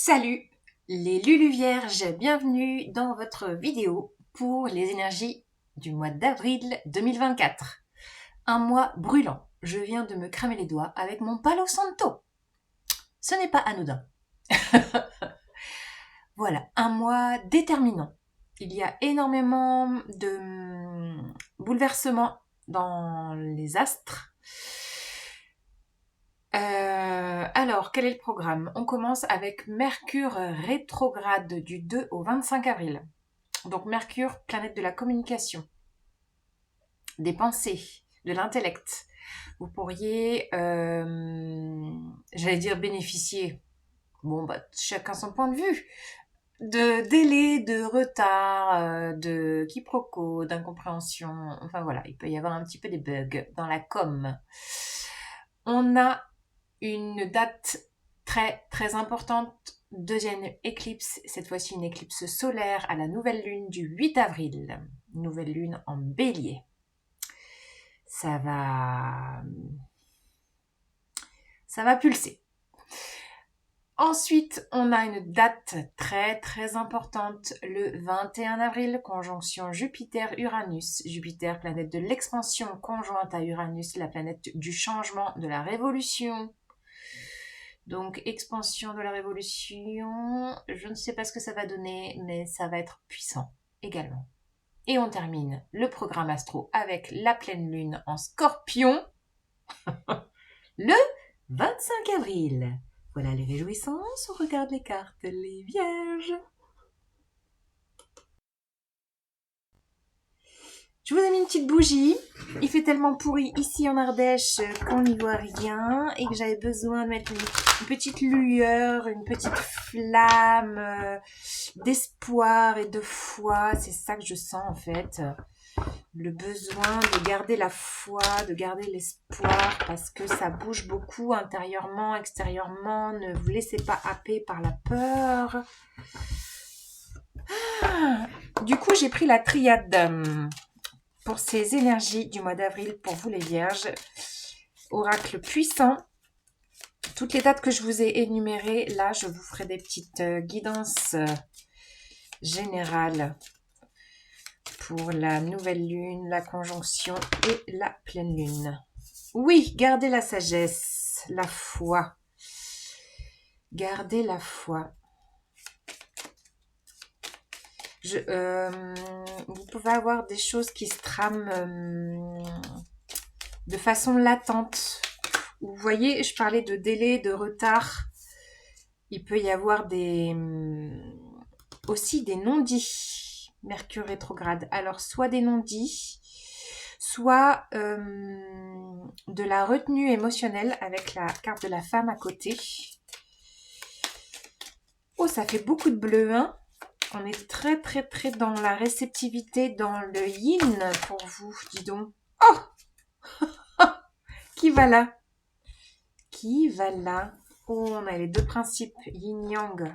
Salut les Lulu Vierges, bienvenue dans votre vidéo pour les énergies du mois d'avril 2024. Un mois brûlant, je viens de me cramer les doigts avec mon Palo Santo. Ce n'est pas anodin. Voilà, un mois déterminant. Il y a énormément de bouleversements dans les astres. Alors, quel est le programme? On commence avec Mercure rétrograde du 2 au 25 avril. Donc Mercure, planète de la communication, des pensées, de l'intellect. Vous pourriez, j'allais dire bénéficier, chacun son point de vue, de délais, de retard, de quiproquos, d'incompréhension. Enfin voilà, il peut y avoir un petit peu des bugs dans la com. On a une date très très importante, deuxième éclipse, cette fois-ci une éclipse solaire à la nouvelle lune du 8 avril, nouvelle lune en bélier. Ça va pulser. Ensuite, on a une date très très importante, le 21 avril, conjonction Jupiter-Uranus. Jupiter, planète de l'expansion, conjointe à Uranus, la planète du changement, de la révolution. Donc, expansion de la révolution, je ne sais pas ce que ça va donner, mais ça va être puissant également. Et on termine le programme astro avec la pleine lune en Scorpion, le 25 avril. Voilà les réjouissances, on regarde les cartes, les vierges. Je vous ai mis une petite bougie. Il fait tellement pourri ici en Ardèche qu'on n'y voit rien et que j'avais besoin de mettre une petite lueur, une petite flamme d'espoir et de foi. C'est ça que je sens en fait. Le besoin de garder la foi, de garder l'espoir parce que ça bouge beaucoup intérieurement, extérieurement. Ne vous laissez pas happer par la peur. Du coup, j'ai pris la triade pour ces énergies du mois d'avril pour vous les vierges. Oracle puissant. Toutes les dates que je vous ai énumérées, là, je vous ferai des petites guidances générales pour la nouvelle lune, la conjonction et la pleine lune. Oui, gardez la sagesse, la foi. Gardez la foi. Vous pouvez avoir des choses qui se trament de façon latente. Vous voyez, je parlais de délai, de retard. Il peut y avoir aussi des non-dits. Mercure rétrograde. Alors, soit des non-dits, soit de la retenue émotionnelle avec la carte de la femme à côté. Oh, ça fait beaucoup de bleu, hein? On est très, très, très dans la réceptivité, dans le yin pour vous, dis donc. Oh! Qui va là? Qui va là? Oh, on a les deux principes, yin-yang.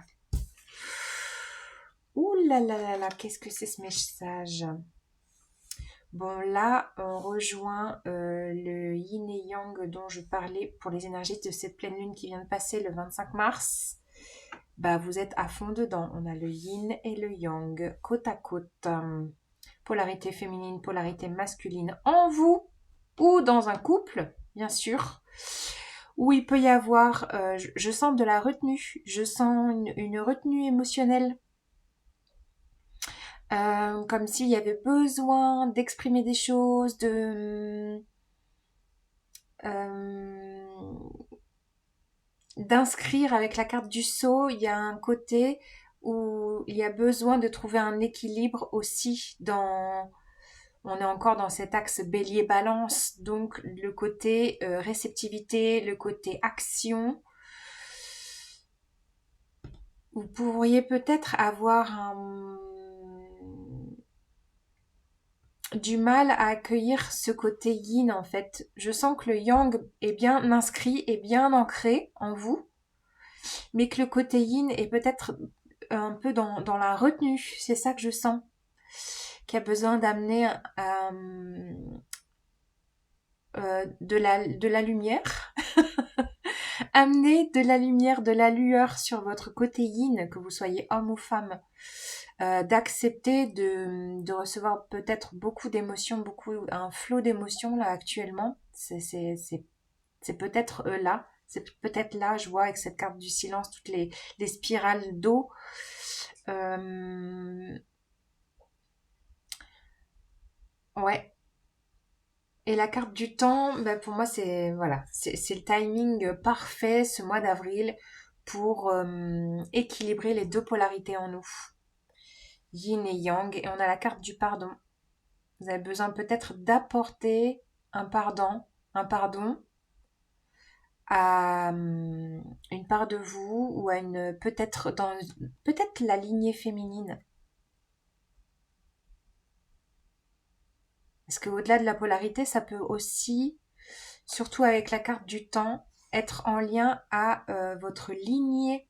Ouh là là là là, qu'est-ce que c'est ce message? Bon, là, on rejoint le yin et yang dont je parlais pour les énergies de cette pleine lune qui vient de passer le 25 mars. Bah, vous êtes à fond dedans. On a le yin et le yang, côte à côte. Polarité féminine, polarité masculine en vous ou dans un couple, bien sûr. Où il peut y avoir, je sens de la retenue. Je sens une retenue émotionnelle. Comme s'il y avait besoin d'exprimer des choses, d'inscrire avec la carte du sceau. Il y a un côté où il y a besoin de trouver un équilibre aussi on est encore dans cet axe bélier-balance, donc le côté réceptivité, le côté action. Vous pourriez peut-être avoir du mal à accueillir ce côté yin en fait. Je sens que le yang est bien inscrit et bien ancré en vous, mais que le côté yin est peut-être un peu dans la retenue. C'est ça que je sens, qui a besoin d'amener de la lumière Amenez de la lumière, de la lueur sur votre côté yin, que vous soyez homme ou femme. D'accepter de recevoir peut-être beaucoup d'émotions, un flot d'émotions là actuellement. C'est peut-être là. C'est peut-être là, je vois avec cette carte du silence, toutes les spirales d'eau. Ouais. Et la carte du temps, bah pour moi, c'est voilà, c'est le timing parfait ce mois d'avril pour équilibrer les deux polarités en nous, yin et yang. Et on a la carte du pardon. Vous avez besoin peut-être d'apporter un pardon à une part de vous ou à une peut-être la lignée féminine. Parce qu'au-delà de la polarité, ça peut aussi, surtout avec la carte du temps, être en lien à votre lignée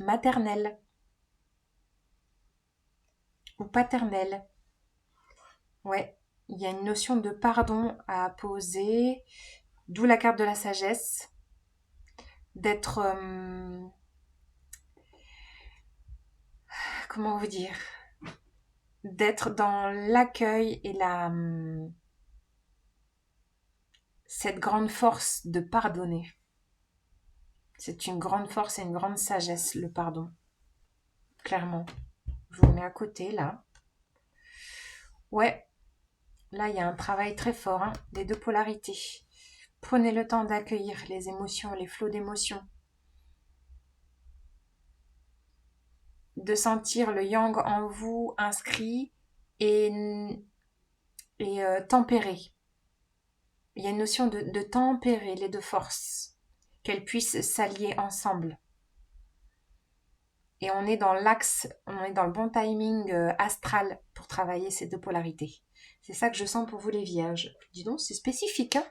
maternelle ou paternelle. Ouais, il y a une notion de pardon à poser, d'où la carte de la sagesse, d'être, comment vous dire, d'être dans l'accueil et cette grande force de pardonner. C'est une grande force et une grande sagesse, le pardon. Clairement. Je vous le mets à côté, là. Ouais, là, il y a un travail très fort, hein, des deux polarités. Prenez le temps d'accueillir les émotions, les flots d'émotions. De sentir le yang en vous inscrit et tempéré. Il y a une notion de tempérer les deux forces, qu'elles puissent s'allier ensemble. Et on est dans l'axe, on est dans le bon timing astral pour travailler ces deux polarités. C'est ça que je sens pour vous les vierges. Dis donc, c'est spécifique, hein.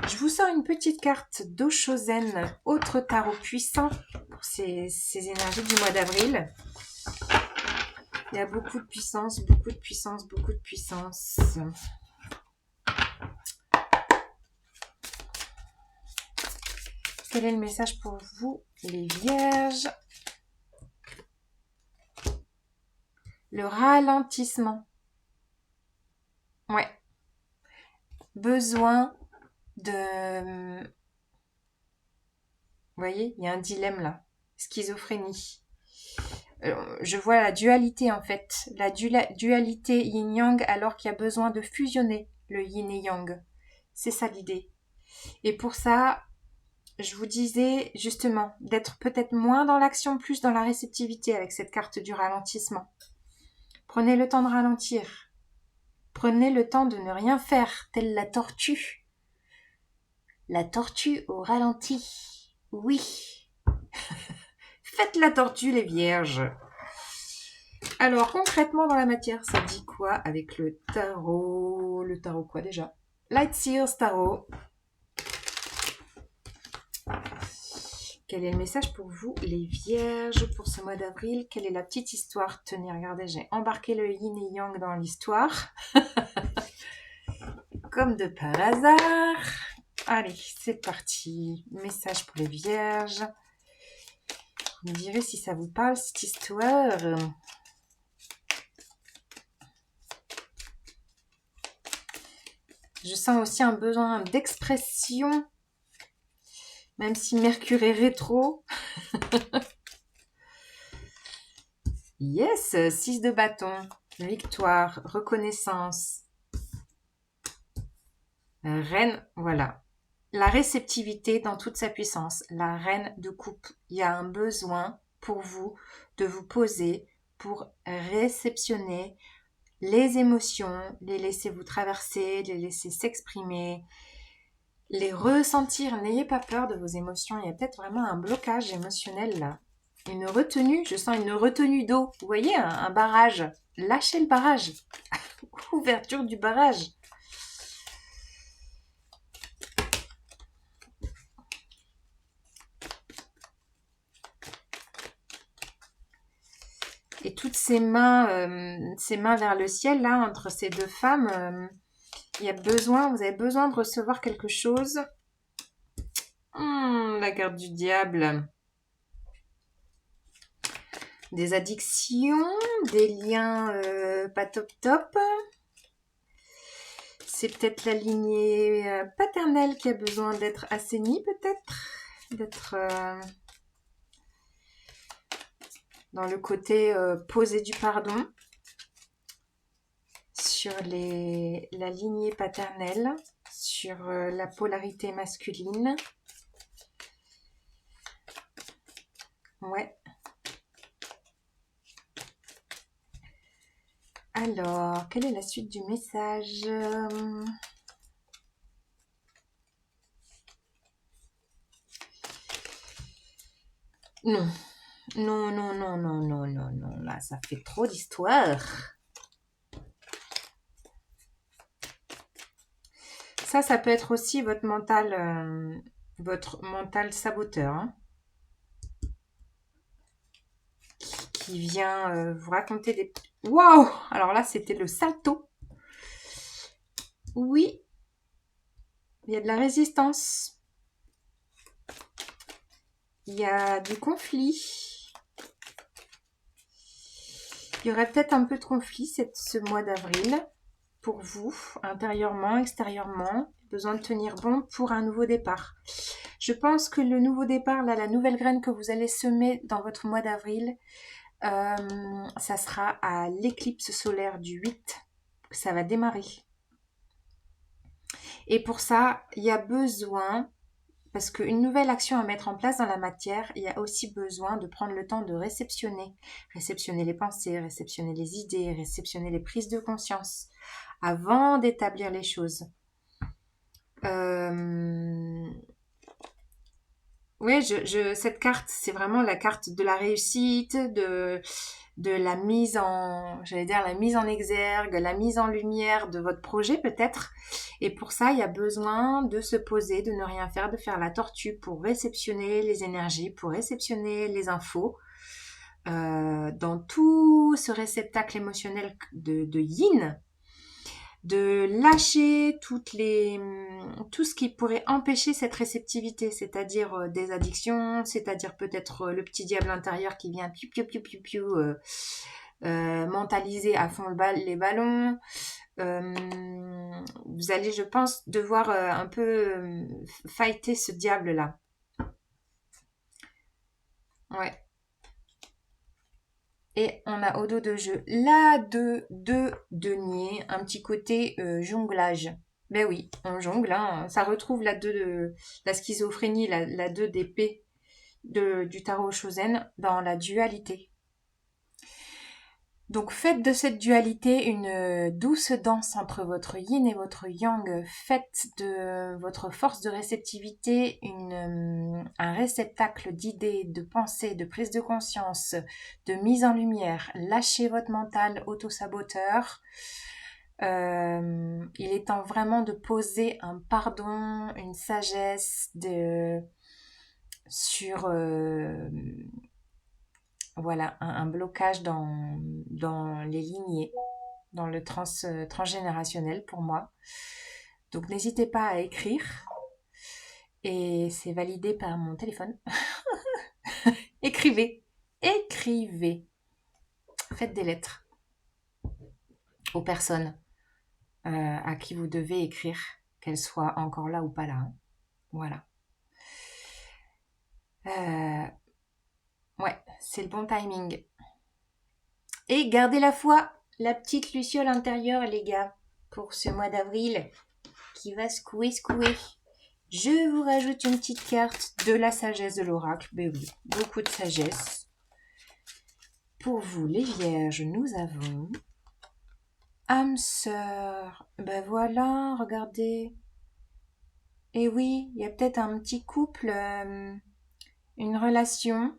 Je vous sors une petite carte d'Oshozen, autre tarot puissant pour ces énergies du mois d'avril. Il y a beaucoup de puissance, beaucoup de puissance, beaucoup de puissance. Quel est le message pour vous, les vierges? Le ralentissement. Ouais. Besoin de... Vous voyez, il y a un dilemme là. Schizophrénie. Je vois la dualité en fait. La dualité yin-yang alors qu'il y a besoin de fusionner le yin et yang. C'est ça l'idée. Et pour ça, je vous disais justement d'être peut-être moins dans l'action, plus dans la réceptivité avec cette carte du ralentissement. Prenez le temps de ralentir. Prenez le temps de ne rien faire, telle la tortue. La tortue au ralenti. Oui. Faites la tortue, les vierges. Alors, concrètement, dans la matière, ça dit quoi avec le tarot? Le tarot quoi déjà? Light Seals Tarot. Quel est le message pour vous, les vierges, pour ce mois d'avril? Quelle est la petite histoire? Tenez, regardez, j'ai embarqué le yin et yang dans l'histoire. Comme de par hasard. Allez, c'est parti. Message pour les vierges. Vous me direz si ça vous parle, cette histoire. Je sens aussi un besoin d'expression, même si Mercure est rétro. Yes, 6 de bâton, victoire, reconnaissance. Reine, voilà. La réceptivité dans toute sa puissance, la reine de coupe. Il y a un besoin pour vous de vous poser pour réceptionner les émotions, les laisser vous traverser, les laisser s'exprimer, les ressentir. N'ayez pas peur de vos émotions. Il y a peut-être vraiment un blocage émotionnel là. Une retenue, je sens une retenue d'eau. Vous voyez, un barrage. Lâchez le barrage. Ouverture du barrage. Et toutes ces mains vers le ciel, là, entre ces deux femmes, vous avez besoin de recevoir quelque chose. La la carte du diable. Des addictions, des liens pas top top. C'est peut-être la lignée paternelle qui a besoin d'être assainie, peut-être. D'être dans le côté poser du pardon sur la lignée paternelle, sur la polarité masculine. Ouais. Alors, quelle est la suite du message? Non. Non, non, non, non, non, non, non. Là, ça fait trop d'histoire. Ça peut être aussi votre mental saboteur, hein, qui vient vous raconter des... Waouh! Alors là, c'était le salto. Oui, il y a de la résistance. Il y a du conflit. Il y aurait peut-être un peu de conflit ce mois d'avril pour vous, intérieurement, extérieurement. Besoin de tenir bon pour un nouveau départ. Je pense que le nouveau départ, là, la nouvelle graine que vous allez semer dans votre mois d'avril, ça sera à l'éclipse solaire du 8. Ça va démarrer. Et pour ça, il y a besoin, parce qu'une nouvelle action à mettre en place dans la matière, il y a aussi besoin de prendre le temps de réceptionner. Réceptionner les pensées, réceptionner les idées, réceptionner les prises de conscience avant d'établir les choses. Oui, cette carte, c'est vraiment la carte de la réussite, de la mise en, j'allais dire, la mise en exergue, la mise en lumière de votre projet peut-être. Et pour ça, il y a besoin de se poser, de ne rien faire, de faire la tortue pour réceptionner les énergies, pour réceptionner les infos. Dans tout ce réceptacle émotionnel de yin, de lâcher tout ce qui pourrait empêcher cette réceptivité, c'est-à-dire des addictions, c'est-à-dire peut-être le petit diable intérieur qui vient piou piou piou piou piou mentaliser à fond les ballons. Vous allez, je pense, devoir un peu fighter ce diable-là. Ouais. Et on a au dos de jeu la 2 de denier, un petit côté jonglage. Ben oui, on jongle, hein. Ça retrouve la 2 de la schizophrénie, la 2 d'épée du tarot Shozen dans la dualité. Donc faites de cette dualité une douce danse entre votre yin et votre yang. Faites de votre force de réceptivité un réceptacle d'idées, de pensées, de prise de conscience, de mise en lumière. Lâchez votre mental autosaboteur. Il est temps vraiment de poser un pardon, une sagesse sur voilà, un blocage dans les lignées, dans le transgénérationnel pour moi. Donc n'hésitez pas à écrire. Et c'est validé par mon téléphone. Écrivez. Écrivez. Faites des lettres aux personnes à qui vous devez écrire, qu'elles soient encore là ou pas là, hein. Voilà. Ouais, c'est le bon timing. Et gardez la foi, la petite luciole intérieure, les gars, pour ce mois d'avril qui va secouer. Je vous rajoute une petite carte de la sagesse de l'oracle. Ben oui, beaucoup de sagesse. Pour vous, les vierges, nous avons âme sœur. Ben voilà, regardez. Et oui, il y a peut-être un petit couple, une relation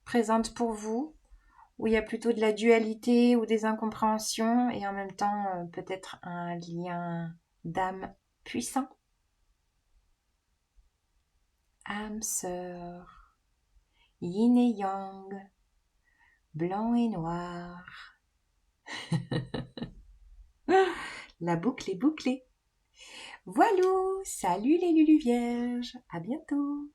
présente pour vous, où il y a plutôt de la dualité ou des incompréhensions, et en même temps peut-être un lien d'âme puissant. Âme sœur, yin et yang, blanc et noir. La boucle est bouclée. Voilà, salut les Lulu Vierges, à bientôt.